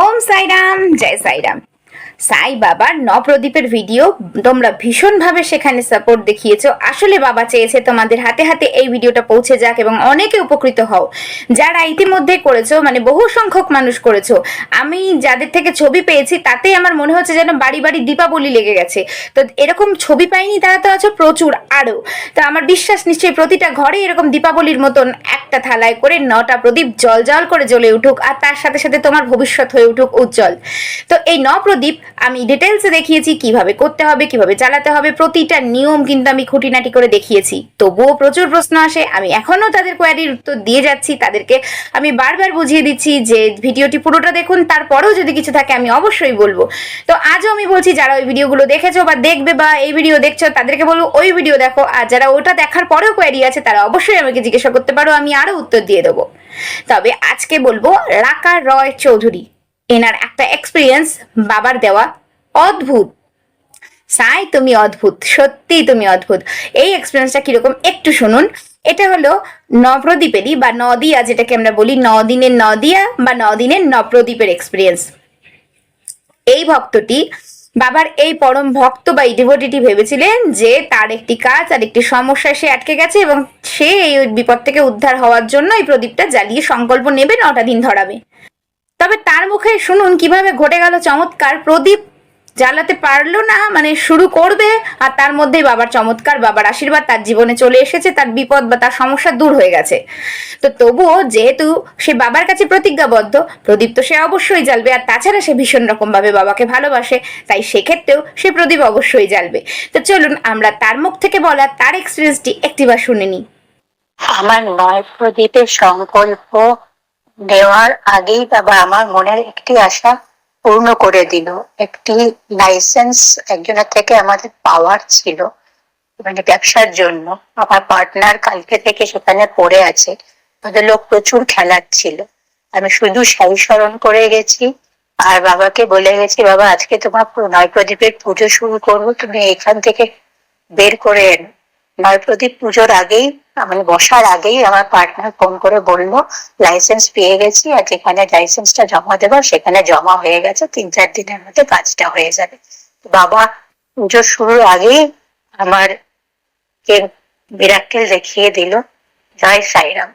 ওম সাইরাম, জয় সাইরাম। সাই বাবার নবপ্রদীপের ভিডিও তোমরা ভীষণভাবে সেখানে সাপোর্ট দেখিয়েছো। আসলে বাবা চেয়েছে তোমাদের হাতে হাতে এই ভিডিওটা পৌঁছে যাক এবং অনেকে উপকৃত হও। যারা ইতিমধ্যে করেছো, মানে বহু সংখ্যক মানুষ করেছো, আমি যাদের থেকে ছবি পেয়েছি তাতেই আমার মনে হচ্ছে যেন বাড়ি বাড়ি দীপাবলি লেগে গেছে। তো এরকম ছবি পাইনি তারা তো আছো প্রচুর আরো। তো আমার বিশ্বাস নিশ্চয়ই প্রতিটা ঘরে এরকম দীপাবলির মতন একটা থালায় করে 9টা প্রদীপ জল জল করে জ্বলে উঠুক, আর তার সাথে সাথে তোমার ভবিষ্যৎ হয়ে উঠুক উজ্জ্বল। তো এই 9 প্রদীপ আমি ডিটেলসে দেখিয়েছি কিভাবে করতে হবে, কিভাবে চালাতে হবে, প্রতিটা নিয়ম কিন্তু আমি খুঁটিনাটি করে দেখিয়েছি। তবুও প্রচুর প্রশ্ন আসে, আমি এখনো তাদের কোয়ারির উত্তর দিয়ে যাচ্ছি। তাদেরকে আমি বারবার বুঝিয়ে দিচ্ছি যে ভিডিওটি পুরোটা দেখুন, তারপরেও যদি কিছু থাকে আমি অবশ্যই বলবো। তো আজও আমি বলছি, যারা ওই ভিডিওগুলো দেখেছো বা দেখবে বা এই ভিডিও দেখছো তাদেরকে বলবো ওই ভিডিও দেখো, আর যারা ওটা দেখার পরেও কোয়ারি আছে তারা অবশ্যই আমাকে জিজ্ঞাসা করতে পারো, আমি আরো উত্তর দিয়ে দেবো। তবে আজকে বলবো রাকা রয় চৌধুরী, এনার একটা এক্সপিরিয়েন্স বাবার দেওয়া, অদ্ভুত। সাই তুমি অদ্ভুত, সত্যি তুমি অদ্ভুত। এই এক্সপিরিয়েন্সটা কিরকম একটু শুনুন। এটা হলো নবপ্রদীপেরই বা নদিয়া, যেটাকে আমরা বলি নদিনের নদিয়া বা নদিনের নবপ্রদীপের এক্সপিরিয়েন্স। এই ভক্তটি বাবার এই পরম ভক্ত বা ডিভোটিটি ভেবেছিলেন যে তার একটি কাজ আর একটি সমস্যায় সে আটকে গেছে এবং সে এই বিপদ থেকে উদ্ধার হওয়ার জন্য এই প্রদীপটা জ্বালিয়ে সংকল্প নেবে 9টা দিন ধরাবে। তবে তার মুখে শুনুন কিভাবে ঘটে গেল চমৎকার। প্রদীপ জ্বালাতে পারলো না, মানে শুরু করবে আর তার মধ্যেই বাবার চমৎকার, বাবার আশীর্বাদ তার জীবনে চলে এসেছে, তার বিপদ বা তার সমস্যা দূর হয়ে গেছে। তো তবুও যেহেতু সে বাবার কাছে প্রতিজ্ঞাবদ্ধ, প্রদীপ তো সে অবশ্যই জ্বালবে, আর তাছাড়া সে ভীষণ রকম ভাবে বাবাকে ভালোবাসে, তাই সেক্ষেত্রেও সে প্রদীপ অবশ্যই জ্বালবে। তো চলুন আমরা তার মুখ থেকে বলা তার এক্সপিরিয়েন্সটি একটিবার শুনে নিই। আমার 9 প্রদীপের সংকল্প নেওয়ার আগেই বাবা আমার মনের একটি আশা পূর্ণ করে দিল। একটি লাইসেন্স একজনের থেকে আমাদের পাওয়ার ছিল, মানে ব্যবসার জন্য। আমার পার্টনার কালকে থেকে সেখানে পড়ে আছে, আমাদের লোক প্রচুর খেলাচ্ছিল। আমি শুধু সাই স্মরণ করে গেছি আর বাবাকে বলে গেছি, বাবা আজকে তোমার 9 প্রদীপের পুজো শুরু করবো, তুমি এখান থেকে বের করে এনো। 9 প্রদীপ পুজোর আগেই, মানে বসার আগেই আমার পার্টনার ফোন করে বললো লাইসেন্স পেয়ে গেছি, আর যেখানে লাইসেন্সটা জমা দেবার সেখানে জমা হয়ে গেছে, 3-4 দিনের মধ্যে কাজটা হয়ে যাবে। বাবা পুজো শুরুর আগেই আমার কে মিরাক্কেল দেখিয়ে দিল। জয় সাইরাম।